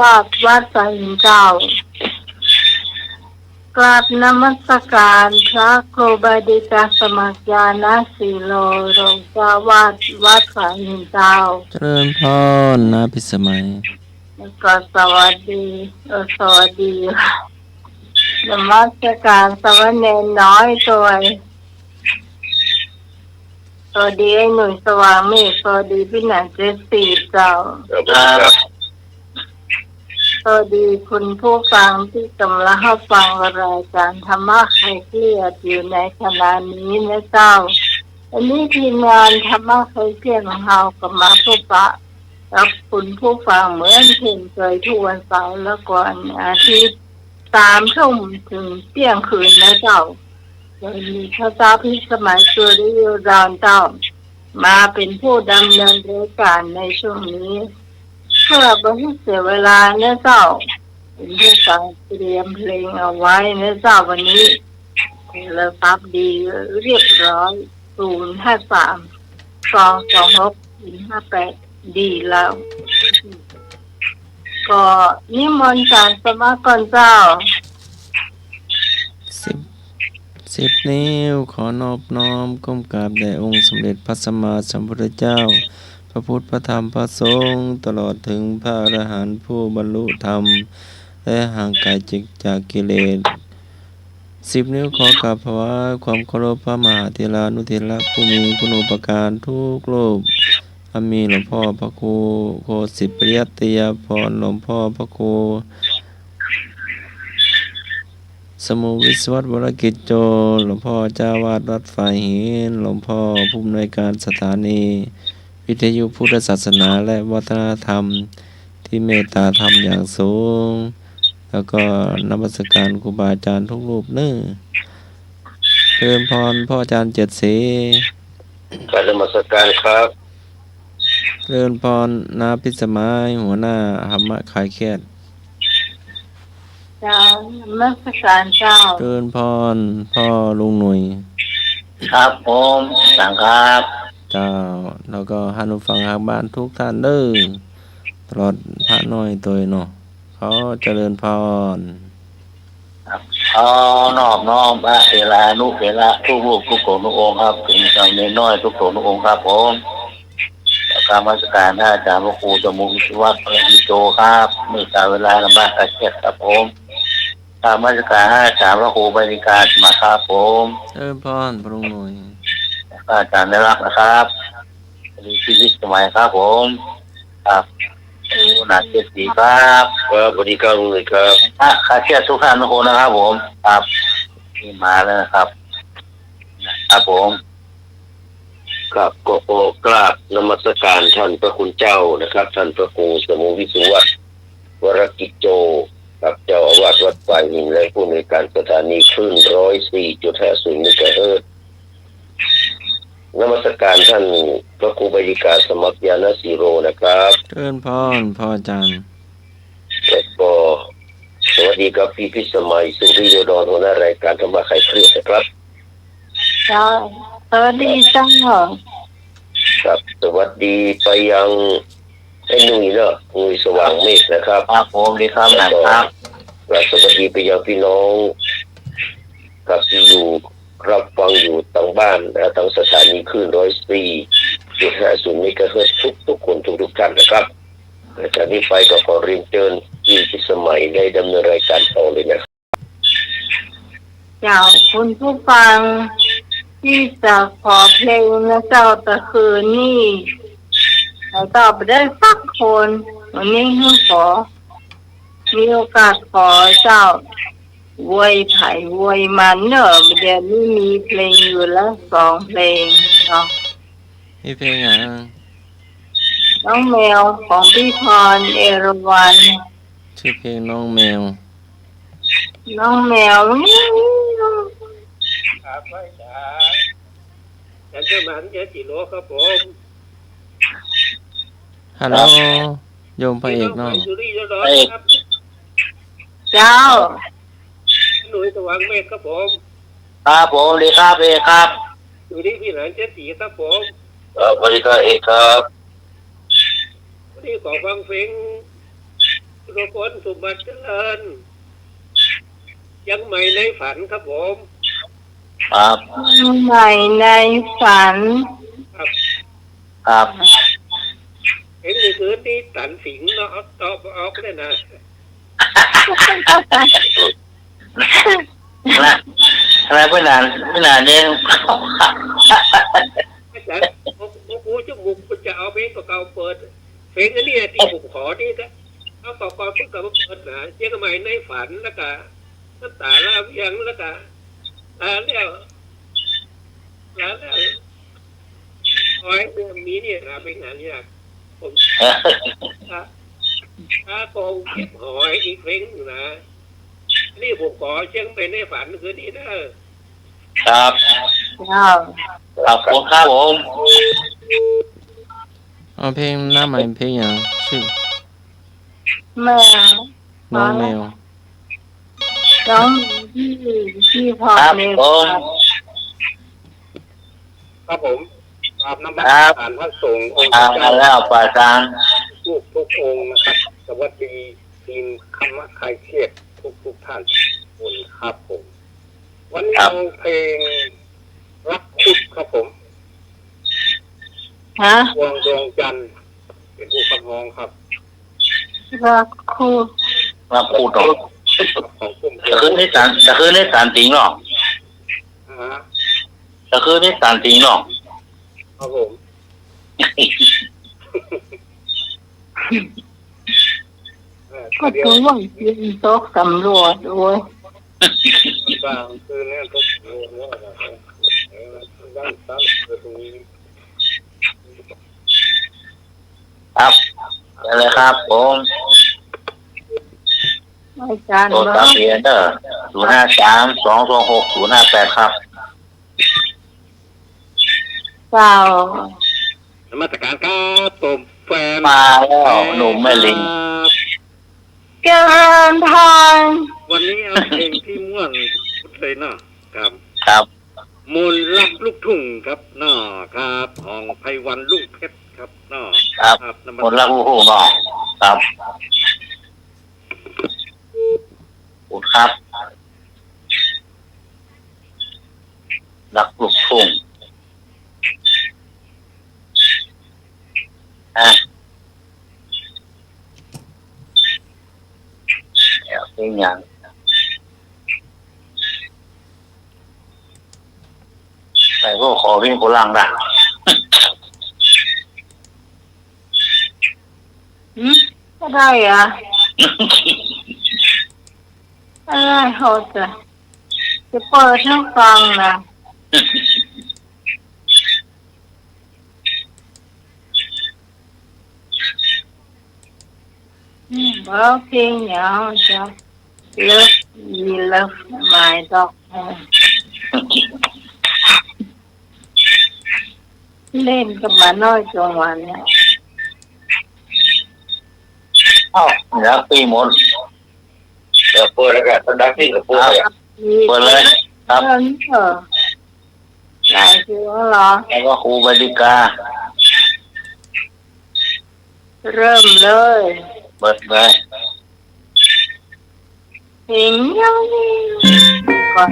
วัดสายหินเจ้ากราบนมัสการพระครูบาดิกาสมัครญาณสีโลรองเจ้าวาดวัดสายหินเจ้าเจริญพรนะพิสมัยแล้วก็สวัสดีสวัสดีนมัสการสวัสดีน้อยตัวดีไอ้หนุ่ยสว่างเมฆสวัสดีพี่หนันเจสซี่เจ้าสวัสดีคุณผู้ฟังที่กำลังฟังรายการธรรมะใครเครียดอยู่ในขณะนี้นะเจ้าอันนี้ทีมงานธรรมะใครเครียดของเรากับมาพบปะกับคุณผู้ฟังเหมือนเช่นเคยทุกวันเสาร์และก่อนอาทิตย์3 ทุ่มถึงเที่ยงคืนนะเจ้าโดยมีพระเจ้าพิสมัยสุริยดอนเจ้ามาเป็นผู้ดำเนินรายการในช่วงนี้เพื่อไม่ให้เสียเวลาเนื้อเจ้าเป็นผู้ฟังเตรียมเพลงเอาไว้เนื้อเจ้าวันนี้เราซับดีเรียบร้อย053 226 ดีแล้วก็นิมนต์การสมาก่อนเจ้าสิบนิ้วขอนอบน้อมก้มกราบแด่องค์สมเด็จพระสัมมาสัมพุทธเจ้าพระพุทธพระธรรมพระสงฆ์ตลอดถึงพระอรหันต์ผู้บรรลุธรรมและห่างไกลจากกิเลส10 นิ้วขอกราบถวายความเคารพพระมหาเถรานุเถระผู้มีคุณูปการทุกรูปมีหลวงพ่อพระครูโคสิปริยัตยพรหลวงพ่อพระครูสมุวิศวัตวรกิจโจหลวงพ่อเจ้าวาดวัดฝ่ายหินหลวงพ่อผู้อำนวยการสถานีวิทยุพุทธศาสนาและวัฒนธรรมที่เมตตาธรรมอย่างสูงแล้วก็นมัสการครูบาอาจารย์ทุกรูปเนื้อเจริญพรพ่ออาจารย์7 สีการนมัสการครับเจริญพรนาพิสมัยหัวหน้าธรรมะคลายเครียดเจ้านมัสการเจ้าเจริญพรพ่อลุงหนุ่ยครับผมสังครับเจ้าแล้วก็ท่านผู้ฟังทางบ้านทุกท่านเด้อตลอดพระน้อยตัวเนาะเขาเจริญพรนอบน้อมพระเถรานุเถระทุกรูปทุกโกทุกองค์ครับเป็นจำเนน้อยทุกโกทุกองค์ครับผมการมาสการท่านอาจารย์พระครูสมุวิศวัตรกิจโจครับเมื่อการเวลาลำบากกระเช็ดครับผมการมาสการท่านอาจารย์พระครูบริการมาครับผมเจริญพรพระลุงหนุ่ยอาจารย์ได้รับนะครับมีชีวิตสมัยครับผมครับหนักเจ็ดสีครับบริการเลยครับข้าเชื่อทุกท่านทุกคนนะครับผมครับที่มาแล้วนะครับครับผมครับก็กราบนมัสการท่านพระคุณเจ้านะครับท่านพระครูสมุวิศวัตรวรกิจโจครับเจ้าอาวาสวัดป่าหินและผู้อำนวยการสถานีคลื่น104.50 เมกะเฮิรตซ์นมัสการท่านพระครูบาดิกาสมัครญาณสีโรนะครับเจริญพรพ่ออาจารย์แล้วก็สวัสดีครับพี่พิสมัยสุริโยดรหัวหน้ารายการธรรมะไขเครียดนะครับเจ้าสวัสดีเจ้าครับสวัสดีไปยังไอ้หนุ่ยเนาะหนุ่ยสว่างเมฆนะครับครับผมดีครับนะครับและสวัสดีไปยังพี่น้องครับที่อยู่รับฟังอยู่ทั้งบ้านและทั้งสถานีคลื่น104.50 เมกะเฮิรตซ์ทุกคนทุกท่านนะครับและจากนี้ไปก็ขอเรียนเชิญพี่พิสมัยได้ดำเนินรายการต่อเลยนะครับเจ้าคุณผู้ฟังที่จะขอเพลงนะเจ้าแต่คืนนี้เราตอบได้สักคนวันนี้ขอมีโอกาสขอเจ้าวยไผ่วยมันเนอะเดี๋ยวนี้มีเพลงอยู่แล้ว2 เพลงเนาะมีเพลงอ่ะน้องแมวของพี่พรเอราวัณชื่อเพลงน้องแมวครับพ่อจ๋าฉันจะมันแค่กี่โลครับผมฮัลโหลโยมพระเอกน้องเจ้าหนุ่ยสว่างเมฆครับผมครับผมดีครับเอกครับอยู่ที่พี่หลานเจ็ดสีครับผมบริการเอกครับวันนี้ขอฟังเพลง สุพลสุบัติเจริญยังใหม่ในฝันครับผม ครับ ใหม่ในฝัน ครับ ครับ เห็นในคืนนี้ตันสิงเนาะเอาตอบออกเลยนะ อะไรไม่นานเอง อาจารย์โอ้จมูกจะเอาเพลงเก่าๆเปิดเพลงอันนี้ที่ผมขอนี่ก็เอาเก่าๆเพิ่งกลับมาเปิดนะยังใหม่ในฝันแล้วก็น้ำตาลาเวียงแล้วก็แล้วหอยเรื่องนี้เนี่ยนะเป็นงานยากผมถ้าโกงเก็บหอยอีกเพลงนะนี่ผมขอเชียงไปในฝันคืนนี้นะครับ เจ้า ขอบคุณครับผม เอาเพลงหน้าใหม่เพลงอย่างชื่อ แม่ น้องแมว น้องที่พอ ครับ ใน ผม ครับผมกราบนมัส ครับ การพระสงฆ์องค์ ทาง เจ้า มาแล้วป่าทาง ทุกองค์นะครับสวัสดีทีมคำว่าใครเครียดทุกท่านคุณครับผมวันนี้เอาเพลงรักคุดครับผม ฮะ ดวงจันทร์เป็นผู้ขับร้องครับ รักคู่ มาพูดหน่อย ของพุ่ม จะคืนนี้สารจริงหรอ ฮะ จะคืนนี้สารจริงหรอ ครับผม ก็ถือว่ายินโต๊ะสำรวจโอ้ย บางคืนนี้ทุกโมงว่าด้านซ้ายตรงนี้ ครับอะไรครับผม อาจารย์ โทรศัพท์เรียนเด้อ053-226-058ครับ เจ้าน มัสการครับผมแฟน มาแล้วหนุ่มแม่ลิง เจริญพร วันนี้เอาเพลงที่ม่วนเลยเนาะครับ ครับ มนต์รักลูกทุ่งครับเนาะครับของไพวันลูกเพชรครับเนาะ ครับ นมั ค ส นรักลูกทุ่งเนาะครับพูดครับ รักลูกทุ่งเป็นอย่างแต่ก็ขอวิ่งโคลังได้ ก็ได้อะอะไรเขาจะเปิดให้ฟังนะร้องเพลงอย่างจะ Love You Love My Dog เล่นกับมาน้อยจงวันเนี่ย อ้าวรักปีหมดเดี๋ยวเปิดแล้วกันตอนดักที่กับปูเปิดเลยครับ เริ่มหลายชื่อเหรอ แล้วก็ครูบดิกา เริ่มเลย เปิดเลย เพลงยังนี้ก่อน